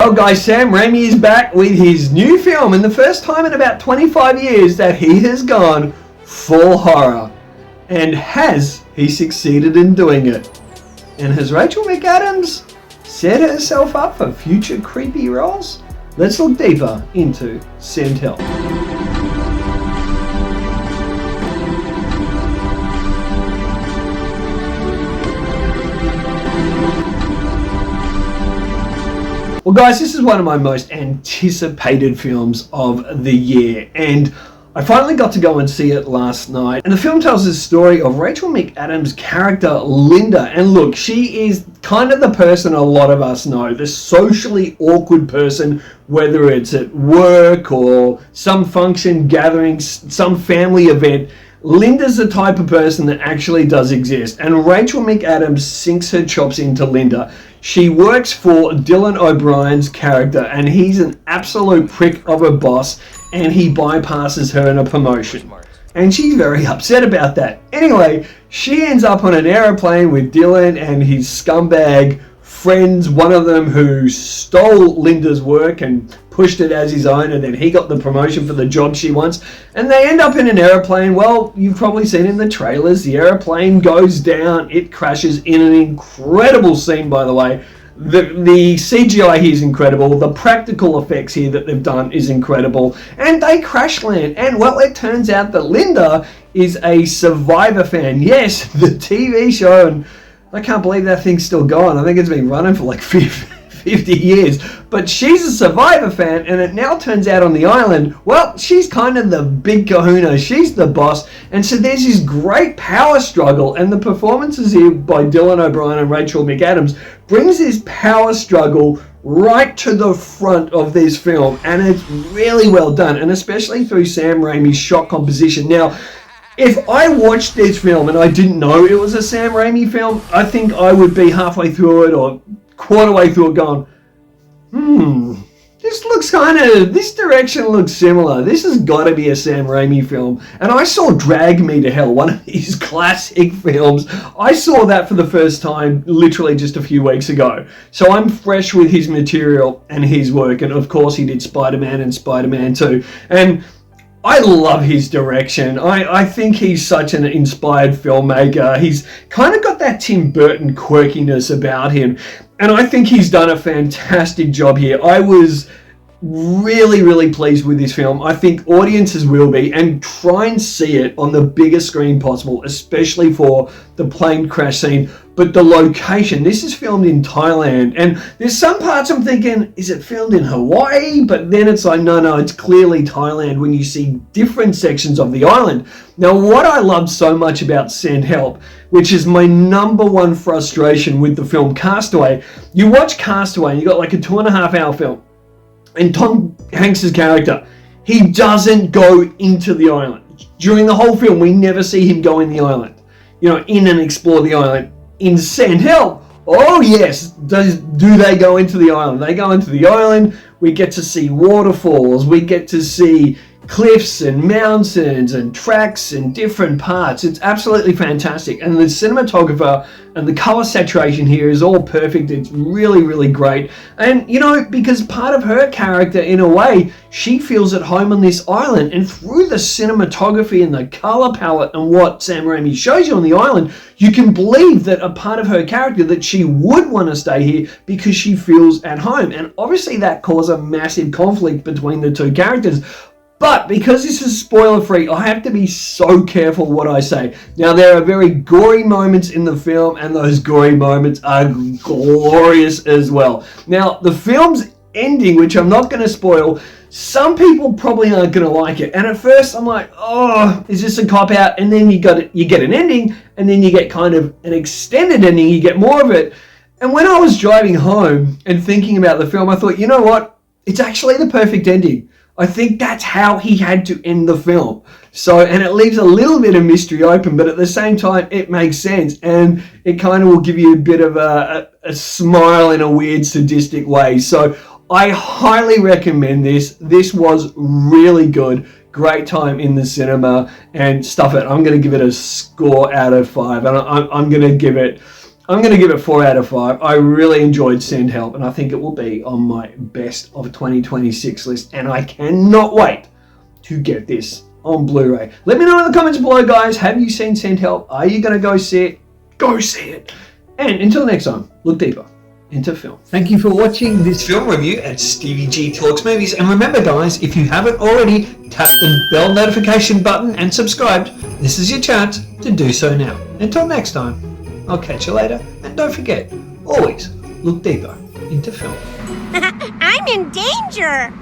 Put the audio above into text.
Well, guys, Sam Raimi is back with his new film, and the first time in about 25 years that he has gone full horror. And has he succeeded in doing it? And has Rachel McAdams set herself up for future creepy roles? Let's look deeper into Send Help. Well, guys, this is one of my most anticipated films of the year, and I finally got to go and see it last night. And the film tells the story of Rachel McAdams' character, Linda. And look, she is kind of the person a lot of us know, the socially awkward person, whether it's at work or some function, gathering, some family event. Linda's the type of person that actually does exist, and Rachel McAdams sinks her chops into Linda. She works for Dylan O'Brien's character, and he's an absolute prick of a boss, and he bypasses her in a promotion. And she's very upset about that. Anyway, she ends up on an aeroplane with Dylan and his scumbag friends, one of them who stole Linda's work and pushed it as his own, and then he got the promotion for the job she wants, and they end up in an airplane. Well, you've probably seen in the trailers, the airplane goes down, it crashes in an incredible scene, by the way. The CGI here is incredible, the practical effects here that they've done is incredible, and they crash land, and well, it turns out that Linda is a Survivor fan. Yes, the TV show, and I can't believe that thing's still going. I think it's been running for like 50 years. But she's a Survivor fan, and it now turns out on the island, well, she's kind of the big kahuna. She's the boss. And so there's this great power struggle, and the performances here by Dylan O'Brien and Rachel McAdams brings this power struggle right to the front of this film. And it's really well done, and especially through Sam Raimi's shot composition. Now, if I watched this film and I didn't know it was a Sam Raimi film, I think I would be halfway through it or quarter way through it going, this direction looks similar. This has got to be a Sam Raimi film. And I saw Drag Me to Hell, one of his classic films. I saw that for the first time literally just a few weeks ago. So I'm fresh with his material and his work. And of course he did Spider-Man and Spider-Man 2. And I love his direction. I think he's such an inspired filmmaker. He's kind of got that Tim Burton quirkiness about him. And I think he's done a fantastic job here. I was really, really pleased with this film. I think audiences will be, and try and see it on the biggest screen possible, especially for the plane crash scene. But the location, this is filmed in Thailand, and there's some parts I'm thinking, is it filmed in Hawaii? But then it's like, no, it's clearly Thailand when you see different sections of the island. Now, what I love so much about Send Help, which is my number one frustration with the film Castaway, you watch Castaway and you got like a 2.5 hour film, and Tom Hanks' character, he doesn't go into the island. During the whole film, we never see him go in the island, in and explore the island. In Send Help, oh yes, do they go into the island? They go into the island, we get to see waterfalls, we get to see cliffs and mountains and tracks and different parts. It's absolutely fantastic, and the cinematographer and the color saturation here is all perfect. It's really, really great. And because part of her character, in a way, she feels at home on this island, and through the cinematography and the color palette and what Sam Raimi shows you on the island, you can believe that a part of her character, that she would want to stay here because she feels at home. And obviously that caused a massive conflict between the two characters. But because this is spoiler-free, I have to be so careful what I say. Now, there are very gory moments in the film, and those gory moments are glorious as well. Now, the film's ending, which I'm not going to spoil, some people probably aren't going to like it. And at first, I'm like, oh, is this a cop-out? And then you get an ending, and then you get kind of an extended ending. You get more of it. And when I was driving home and thinking about the film, I thought, you know what? It's actually the perfect ending. I think that's how he had to end the film. So, and it leaves a little bit of mystery open, but at the same time, it makes sense. And it kind of will give you a bit of a smile in a weird, sadistic way. So I highly recommend this. This was really good. Great time in the cinema and stuff it. I'm going to give it a score out of 5. And I'm going to give it I'm going to give it 4 out of 5. I really enjoyed Send Help, and I think it will be on my best of 2026 list, and I cannot wait to get this on Blu-ray. Let me know in the comments below, guys. Have you seen Send Help? Are you going to go see it? Go see it. And until next time, look deeper into film. Thank you for watching this film review at Stevie G Talks Movies. And remember, guys, if you haven't already, tap the bell notification button and subscribed. This is your chance to do so now. Until next time, I'll catch you later. And don't forget, always look deeper into film. I'm in danger!